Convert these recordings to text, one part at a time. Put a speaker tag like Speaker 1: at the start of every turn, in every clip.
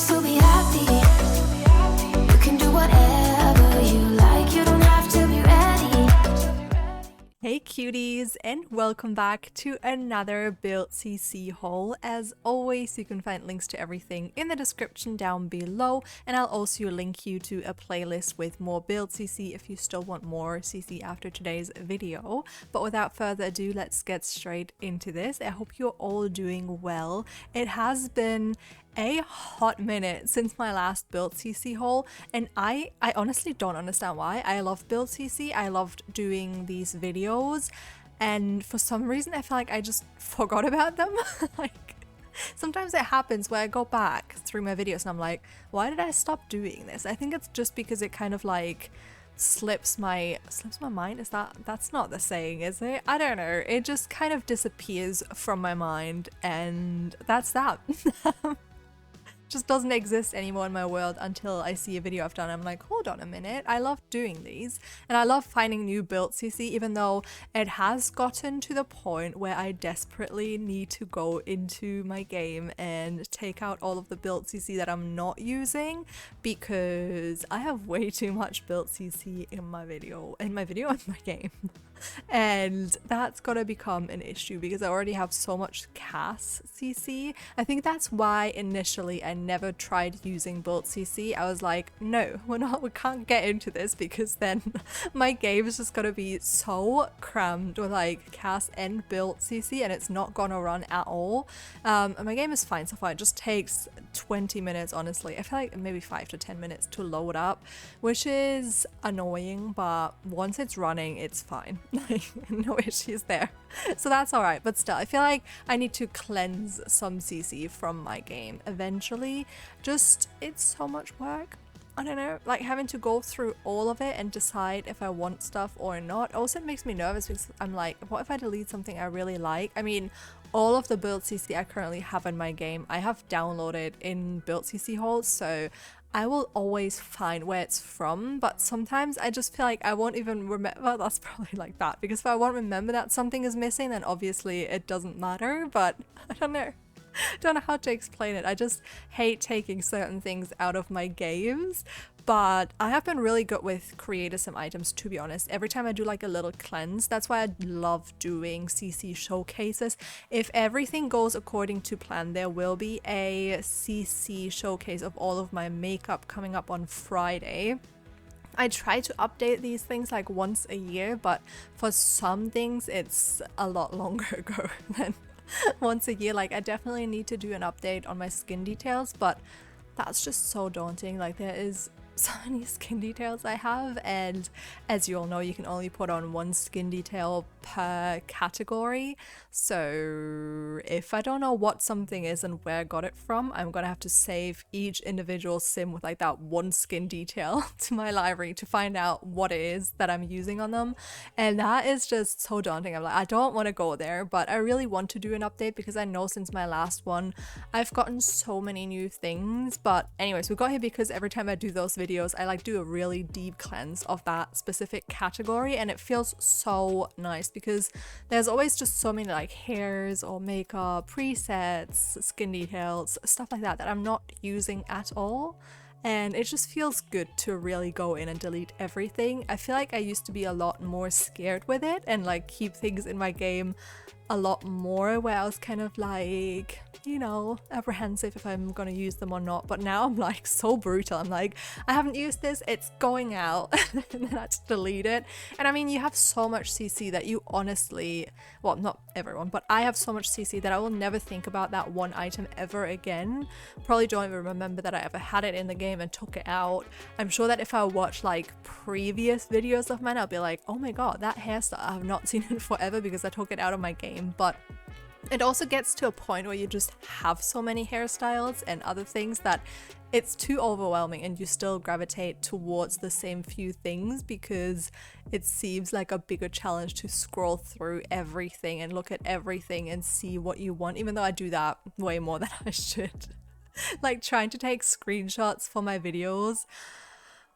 Speaker 1: still be happy. You can do whatever you like. You don't have to be ready.
Speaker 2: Hey cuties, and welcome back to another Build CC haul. As always, you can find links to everything in the description down below, and I'll also link you to a playlist with more Build CC if you still want more CC after today's video. But without further ado, let's get straight into this. I hope you're all doing well. It has been a hot minute since my last Build CC haul, and I honestly don't understand why. I love Build CC, I loved doing these videos, and for some reason I feel like I just forgot about them. Like, sometimes it happens where I go back through my videos and I'm like, why did I stop doing this? I think it's just because it kind of like slips my mind. That's not the saying, is it? I don't know. It just kind of disappears from my mind, and that's that. Just doesn't exist anymore in my world until I see a video I've done. I'm like, hold on a minute, I love doing these, and I love finding new Build CC, even though it has gotten to the point where I desperately need to go into my game and take out all of the Build CC that I'm not using, because I have way too much Build CC in my game. And that's gonna become an issue because I already have so much CAS CC. I think that's why initially I never tried using Build CC. I was like, no, we can't get into this, because then my game is just gonna be so crammed with like CAS and Build CC, and it's not gonna run at all. And my game is fine so far. It just takes 20 minutes, honestly. I feel like maybe 5 to 10 minutes to load up, which is annoying, but once it's running, it's fine. Like, no issues there. So that's alright, but still, I feel like I need to cleanse some CC from my game eventually. Just, it's so much work. I don't know, like having to go through all of it and decide if I want stuff or not. Also, it makes me nervous because I'm like, what if I delete something I really like? I mean, all of the Build CC I currently have in my game, I have downloaded in Build CC hauls, so I will always find where it's from, but sometimes I just feel like I won't even remember. Well, that's probably like that, because if I won't remember that something is missing, then obviously it doesn't matter, but I don't know. Don't know how to explain it. I just hate taking certain things out of my games, but I have been really good with creating some items, to be honest. Every time I do like a little cleanse, that's why I love doing CC showcases. If everything goes according to plan, there will be a CC showcase of all of my makeup coming up on Friday. I try to update these things like once a year, but for some things it's a lot longer ago than once a year. Like, I definitely need to do an update on my skin details, but that's just so daunting. Like, there is so many skin details I have, and as you all know, you can only put on one skin detail per category. So if I don't know what something is and where I got it from, I'm gonna have to save each individual sim with like that one skin detail to my library to find out what it is that I'm using on them, and that is just so daunting. I'm like, I don't want to go there, but I really want to do an update because I know since my last one I've gotten so many new things. But anyways, we got here because every time I do those videos, I like do a really deep cleanse of that specific category, and it feels so nice because there's always just so many like hairs or makeup, presets, skin details, stuff like that I'm not using at all. And it just feels good to really go in and delete everything. I feel like I used to be a lot more scared with it and like keep things in my game a lot more, where I was kind of like, you know, apprehensive if I'm gonna use them or not. But now I'm like so brutal. I'm like, I haven't used this, it's going out, and then I just delete it. And I mean, you have so much CC that you honestly, well, not everyone, but I have so much CC that I will never think about that one item ever again. Probably don't even remember that I ever had it in the game and took it out. I'm sure that if I watch like previous videos of mine, I'll be like, oh my god, that hairstyle, I have not seen it forever because I took it out of my game. But it also gets to a point where you just have so many hairstyles and other things that it's too overwhelming, and you still gravitate towards the same few things because it seems like a bigger challenge to scroll through everything and look at everything and see what you want, even though I do that way more than I should. Like, trying to take screenshots for my videos,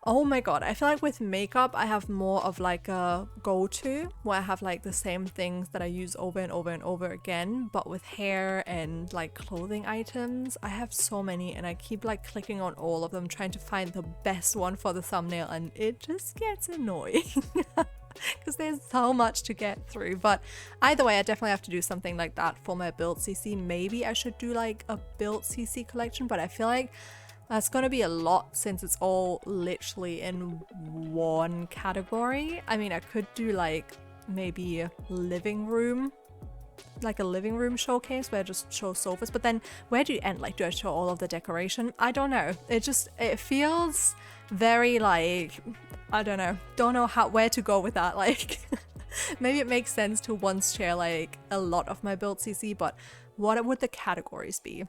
Speaker 2: Oh my god, I feel like with makeup I have more of like a go-to where I have like the same things that I use over and over and over again, but with hair and like clothing items I have so many and I keep like clicking on all of them trying to find the best one for the thumbnail, and it just gets annoying because there's so much to get through. But either way, I definitely have to do something like that for my build CC. Maybe I should do like a build CC collection, but I feel like that's gonna be a lot since it's all literally in one category. I mean, I could do like maybe a living room, like a living room showcase where I just show sofas, but then where do you end? Like, do I show all of the decoration? I don't know. It feels very like, I don't know where to go with that. Like, maybe it makes sense to once share like a lot of my build CC, but what would the categories be?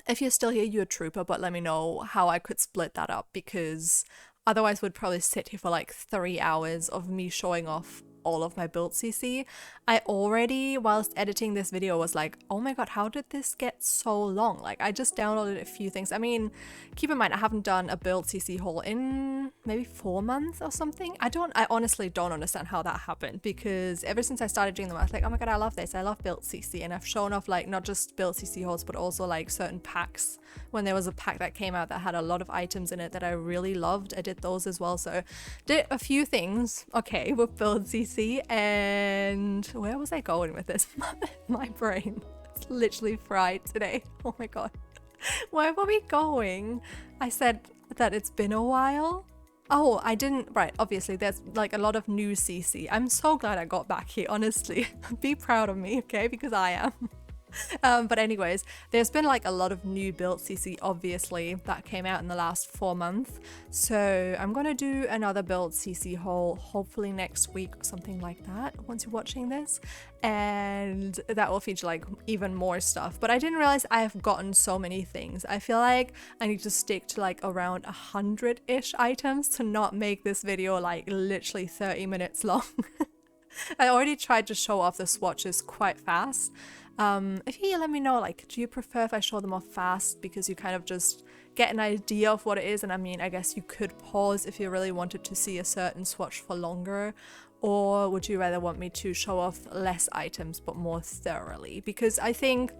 Speaker 2: If you're still here, you're a trooper, but let me know how I could split that up, because otherwise we'd probably sit here for like 3 hours of me showing off all of my build CC. I already, whilst editing this video, was like, oh my god, how did this get so long? Like, I just downloaded a few things. I mean, keep in mind I haven't done a build CC haul in maybe 4 months or something. I honestly don't understand how that happened, because ever since I started doing them I was like, oh my god, I love this, I love build CC, and I've shown off like not just build CC hauls but also like certain packs. When there was a pack that came out that had a lot of items in it that I really loved, I did those as well. So did a few things, okay, with build CC. And where was I going with this? My brain is literally fried today. Oh my god. Where were we going? I said that it's been a while. Oh, I didn't, right, obviously there's like a lot of new CC. I'm so glad I got back here, honestly. Be proud of me, okay, because I am. But anyways, there's been like a lot of new build CC obviously that came out in the last 4 months, so I'm gonna do another build CC haul hopefully next week or something like that once you're watching this, and that will feature like even more stuff. But I didn't realize I have gotten so many things. I feel like I need to stick to like around 100-ish items to not make this video like literally 30 minutes long. I already tried to show off the swatches quite fast. If you let me know, like, do you prefer if I show them off fast because you kind of just get an idea of what it is? And I mean, I guess you could pause if you really wanted to see a certain swatch for longer, or would you rather want me to show off less items but more thoroughly? Because I think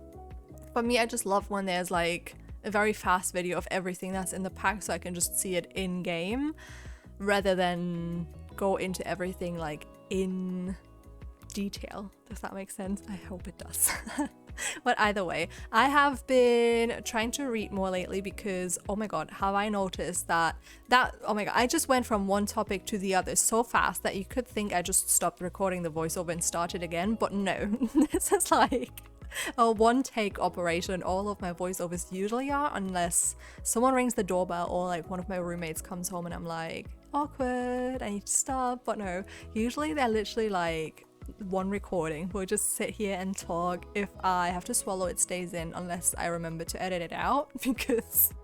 Speaker 2: for me, I just love when there's like a very fast video of everything that's in the pack so I can just see it in game rather than go into everything like in detail. Does that make sense? I hope it does. But either way, I have been trying to read more lately because, oh my god, have I noticed that oh my god, I just went from one topic to the other so fast that you could think I just stopped recording the voiceover and started again, but no. This is like a one take operation. All of my voiceovers usually are, unless someone rings the doorbell or like one of my roommates comes home and I'm like, awkward, I need to stop. But no, usually they're literally like one recording. We'll just sit here and talk. If I have to swallow, it stays in unless I remember to edit it out, because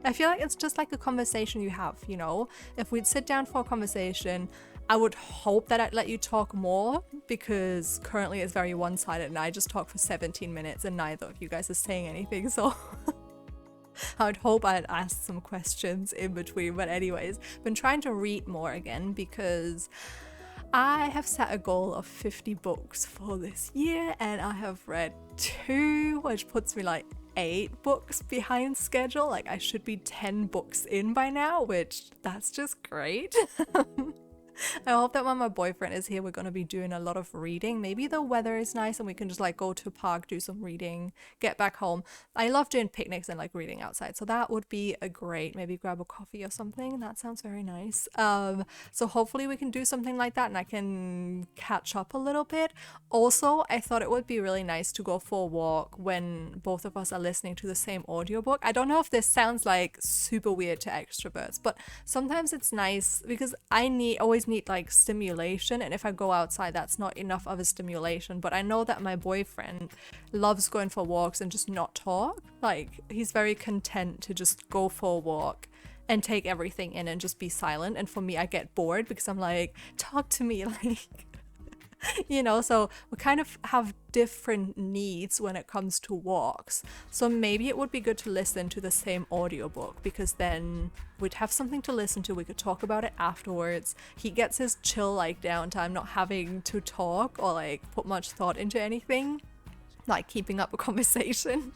Speaker 2: I feel like it's just like a conversation you have, you know? If we'd sit down for a conversation, I would hope that I'd let you talk more, because currently it's very one-sided and I just talk for 17 minutes and neither of you guys are saying anything, so I would hope I'd ask some questions in between. But anyways, been trying to read more again because I have set a goal of 50 books for this year and I have read 2, which puts me like 8 books behind schedule. Like I should be 10 books in by now, which that's just great. I hope that when my boyfriend is here, we're going to be doing a lot of reading. Maybe the weather is nice and we can just like go to a park, do some reading, get back home. I love doing picnics and like reading outside. So that would be a great, maybe grab a coffee or something. That sounds very nice. So hopefully we can do something like that and I can catch up a little bit. Also, I thought it would be really nice to go for a walk when both of us are listening to the same audiobook. I don't know if this sounds like super weird to extroverts, but sometimes it's nice because I always need like stimulation, and if I go outside that's not enough of a stimulation. But I know that my boyfriend loves going for walks and just not talk. Like he's very content to just go for a walk and take everything in and just be silent, and for me I get bored because I'm like, talk to me, like So we kind of have different needs when it comes to walks. So maybe it would be good to listen to the same audiobook, because then we'd have something to listen to. We could talk about it afterwards. He gets his chill like downtime, not having to talk or like put much thought into anything, like keeping up a conversation.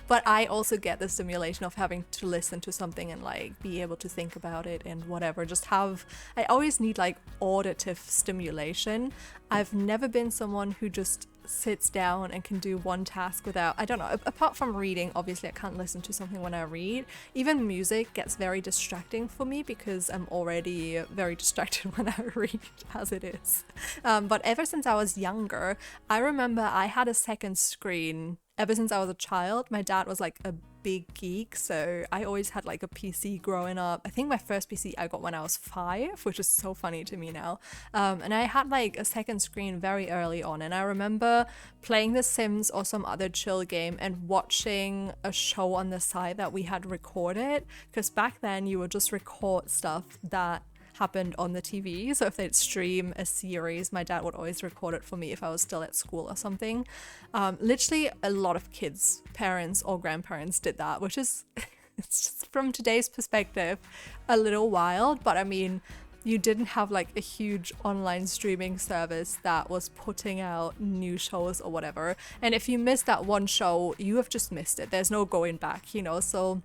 Speaker 2: But I also get the stimulation of having to listen to something and like be able to think about it and whatever. I always need like auditive stimulation. I've never been someone who just sits down and can do one task without, I don't know, apart from reading, obviously I can't listen to something when I read. Even music gets very distracting for me because I'm already very distracted when I read as it is. But ever since I was younger, I remember I had a second screen. Ever since I was a child, my dad was like a big geek, so I always had like a PC growing up. I think my first PC I got when I was 5, which is so funny to me now. And I had like a second screen very early on, and I remember playing The Sims or some other chill game and watching a show on the side that we had recorded, because back then you would just record stuff that happened on the TV. So if they'd stream a series, my dad would always record it for me if I was still at school or something. Literally a lot of kids, parents or grandparents did that, which is it's just from today's perspective a little wild, but I mean, you didn't have like a huge online streaming service that was putting out new shows or whatever, and if you missed that one show, you have just missed it. There's no going back, so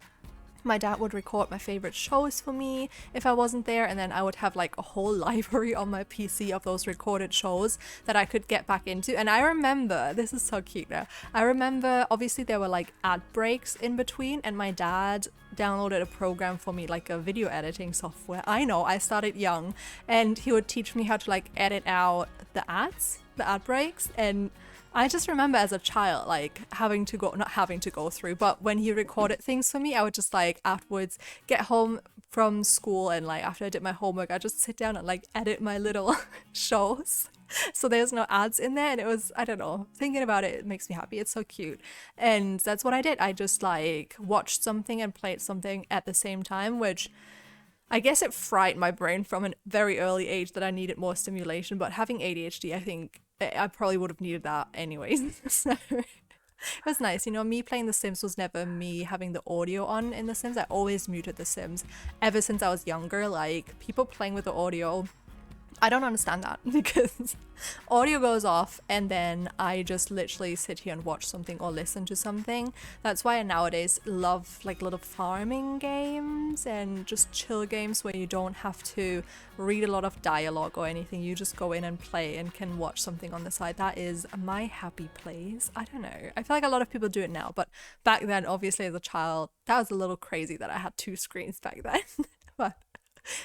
Speaker 2: my dad would record my favorite shows for me if I wasn't there, and then I would have like a whole library on my PC of those recorded shows that I could get back into. And I remember, this is so cute now, I remember obviously there were like ad breaks in between, and my dad downloaded a program for me, like a video editing software. I know, I started young, and he would teach me how to like edit out the ad breaks. And I just remember as a child, like not having to go through, but when he recorded things for me, I would just like afterwards get home from school, and like after I did my homework, I just sit down and like edit my little shows. So there's no ads in there, and it was, I don't know, thinking about it, it makes me happy. It's so cute. And that's what I did. I just like watched something and played something at the same time, which I guess it fried my brain from a very early age that I needed more stimulation. But having ADHD, I think I probably would have needed that anyways. So it was nice. Me playing The Sims was never me having the audio on in The Sims. I always muted The Sims ever since I was younger. Like, people playing with the audio, I don't understand that, because audio goes off and then I just literally sit here and watch something or listen to something. That's why I nowadays love like little farming games and just chill games where you don't have to read a lot of dialogue or anything. You just go in and play and can watch something on the side. That is my happy place. I don't know. I feel like a lot of people do it now, but back then, obviously as a child, that was a little crazy that I had 2 screens back then. But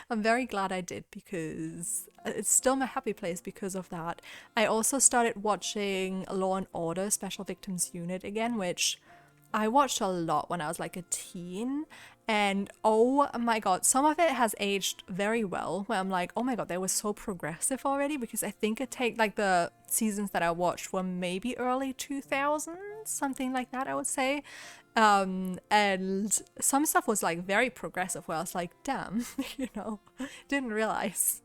Speaker 2: I'm very glad I did, because it's still my happy place because of that. I also started watching Law and Order Special Victims Unit again, which I watched a lot when I was like a teen. And oh my god, some of it has aged very well, where I'm like, oh my god, they were so progressive already, because I think like the seasons that I watched were maybe early 2000s, something like that, I would say. And some stuff was like very progressive, where I was like, damn, didn't realize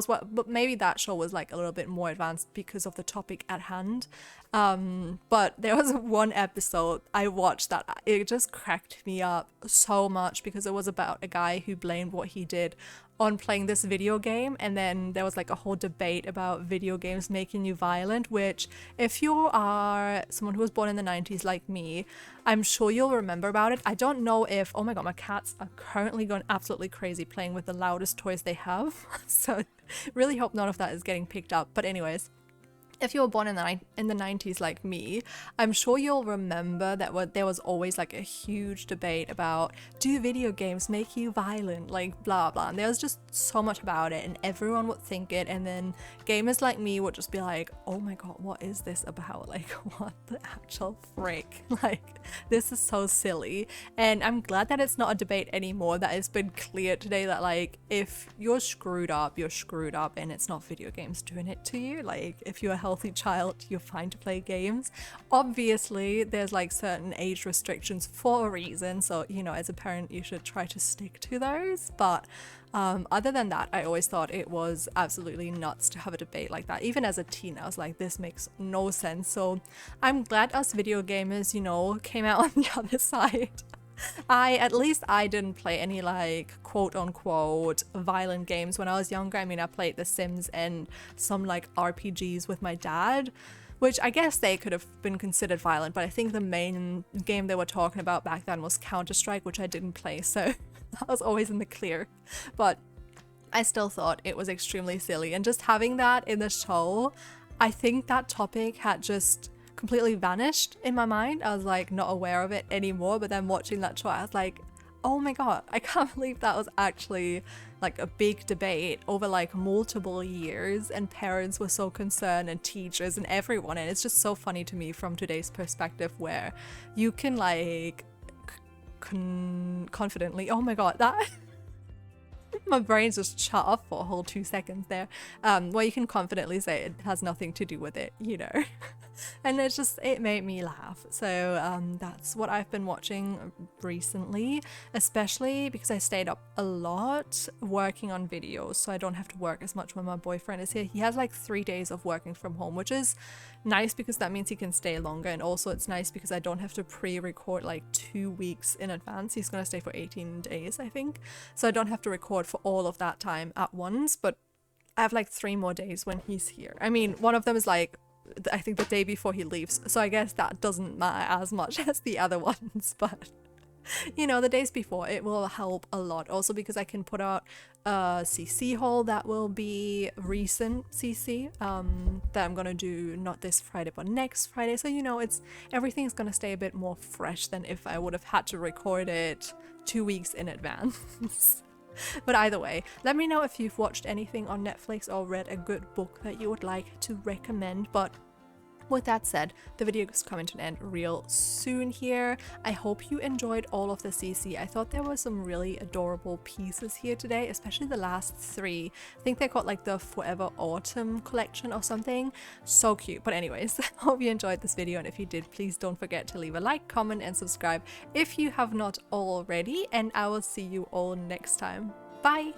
Speaker 2: but maybe that show was like a little bit more advanced because of the topic at hand. But there was one episode I watched that it just cracked me up so much, because it was about a guy who blamed what he did on playing this video game, and then there was like a whole debate about video games making you violent, which if you are someone who was born in the 90s like me, I'm sure you'll remember about it. I don't know if, oh my god, my cats are currently going absolutely crazy playing with the loudest toys they have, so really hope none of that is getting picked up. But anyways, if you were born in the 90s like me, I'm sure you'll remember that there was always like a huge debate about, do video games make you violent, like blah blah, and there was just so much about it, and everyone would think it, and then gamers like me would just be like, oh my god, what is this about, like what the actual frick, like this is so silly. And I'm glad that it's not a debate anymore, that it's been clear today that like if you're screwed up, and it's not video games doing it to you. Like if you're healthy child, you're fine to play games. Obviously, there's like certain age restrictions for a reason, so you know, as a parent, you should try to stick to those. But other than that, I always thought it was absolutely nuts to have a debate like that. Even as a teen, I was like, this makes no sense. So I'm glad us video gamers, you know, came out on the other side. At least I didn't play any like quote unquote violent games when I was younger. I mean, I played The Sims and some like RPGs with my dad, which I guess they could have been considered violent, but I think the main game they were talking about back then was Counter-Strike, which I didn't play, so I was always in the clear. But I still thought it was extremely silly, and just having that in the show, I think that topic had just completely vanished in my mind. I was like not aware of it anymore, but then watching that show I was like, oh my god, I can't believe that was actually like a big debate over like multiple years, and parents were so concerned and teachers and everyone, and it's just so funny to me from today's perspective where you can like confidently, oh my god, that my brain's just shut off for a whole 2 seconds there, where you can confidently say it has nothing to do with it, you know. And it made me laugh. So that's what I've been watching recently, especially because I stayed up a lot working on videos, so I don't have to work as much when my boyfriend is here. He has like 3 days of working from home, which is nice because that means he can stay longer, and also it's nice because I don't have to pre-record like 2 weeks in advance. He's gonna stay for 18 days, I think, so I don't have to record for all of that time at once, but I have like 3 more days when he's here. I mean, one of them is like I think the day before he leaves, so I guess that doesn't matter as much as the other ones, but you know, the days before, it will help a lot. Also because I can put out a CC haul that will be recent CC that I'm gonna do not this Friday but next Friday, so you know, everything's gonna stay a bit more fresh than if I would have had to record it 2 weeks in advance. But either way, let me know if you've watched anything on Netflix or read a good book that you would like to recommend. But with that said, the video is coming to an end real soon here. I hope you enjoyed all of the CC. I thought there were some really adorable pieces here today, especially the last 3. I think they got like the Forever Autumn collection or something. So cute. But anyways, I hope you enjoyed this video, and if you did, please don't forget to leave a like, comment and subscribe if you have not already, and I will see you all next time. Bye!